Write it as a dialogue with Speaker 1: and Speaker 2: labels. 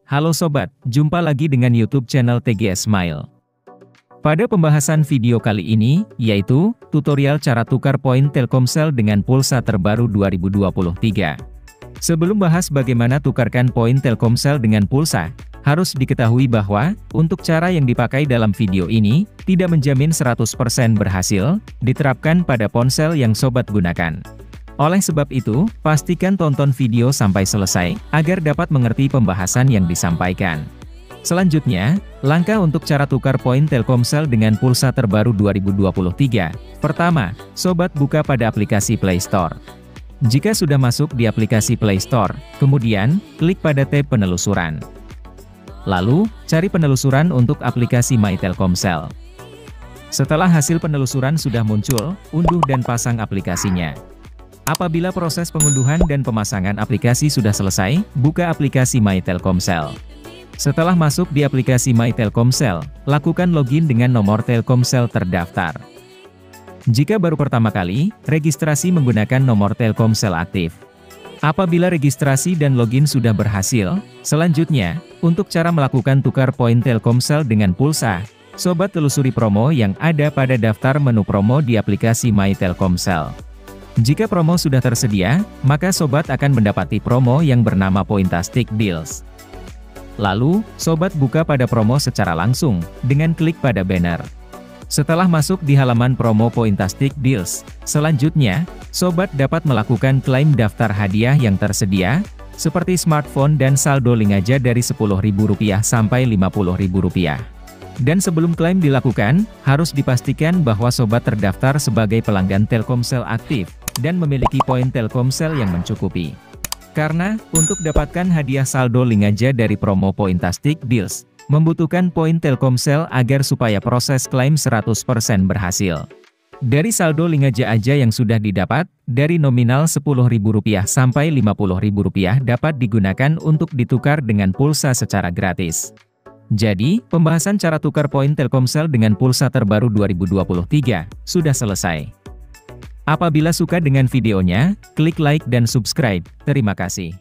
Speaker 1: Halo sobat, jumpa lagi dengan YouTube channel TGS Smile. Pada pembahasan video kali ini, yaitu tutorial cara tukar poin Telkomsel dengan pulsa terbaru 2023. Sebelum bahas bagaimana tukarkan poin Telkomsel dengan pulsa, harus diketahui bahwa, untuk cara yang dipakai dalam video ini, tidak menjamin 100% berhasil, diterapkan pada ponsel yang sobat gunakan. Oleh sebab itu, pastikan tonton video sampai selesai, agar dapat mengerti pembahasan yang disampaikan. Selanjutnya, langkah untuk cara tukar poin Telkomsel dengan pulsa terbaru 2023. Pertama, sobat buka pada aplikasi Play Store. Jika sudah masuk di aplikasi Play Store, kemudian, klik pada tab penelusuran. Lalu, cari penelusuran untuk aplikasi My Telkomsel. Setelah hasil penelusuran sudah muncul, unduh dan pasang aplikasinya. Apabila proses pengunduhan dan pemasangan aplikasi sudah selesai, buka aplikasi My Telkomsel. Setelah masuk di aplikasi My Telkomsel, lakukan login dengan nomor Telkomsel terdaftar. Jika baru pertama kali, registrasi menggunakan nomor Telkomsel aktif. Apabila registrasi dan login sudah berhasil, selanjutnya, untuk cara melakukan tukar poin Telkomsel dengan pulsa, sobat telusuri promo yang ada pada daftar menu promo di aplikasi My Telkomsel. Jika promo sudah tersedia, maka sobat akan mendapati promo yang bernama Pointastic Deals. Lalu, sobat buka pada promo secara langsung, dengan klik pada banner. Setelah masuk di halaman promo Pointastic Deals, selanjutnya, sobat dapat melakukan klaim daftar hadiah yang tersedia, seperti smartphone dan saldo link aja dari Rp10.000 sampai Rp50.000. Dan sebelum klaim dilakukan, harus dipastikan bahwa sobat terdaftar sebagai pelanggan Telkomsel aktif, dan memiliki poin Telkomsel yang mencukupi. Karena, untuk dapatkan hadiah saldo link aja dari promo Pointastic Deals, membutuhkan poin Telkomsel agar supaya proses klaim 100% berhasil. Dari saldo link aja yang sudah didapat, dari nominal Rp10.000 sampai Rp50.000 dapat digunakan untuk ditukar dengan pulsa secara gratis. Jadi, pembahasan cara tukar poin Telkomsel dengan pulsa terbaru 2023, sudah selesai. Apabila suka dengan videonya, klik like dan subscribe. Terima kasih.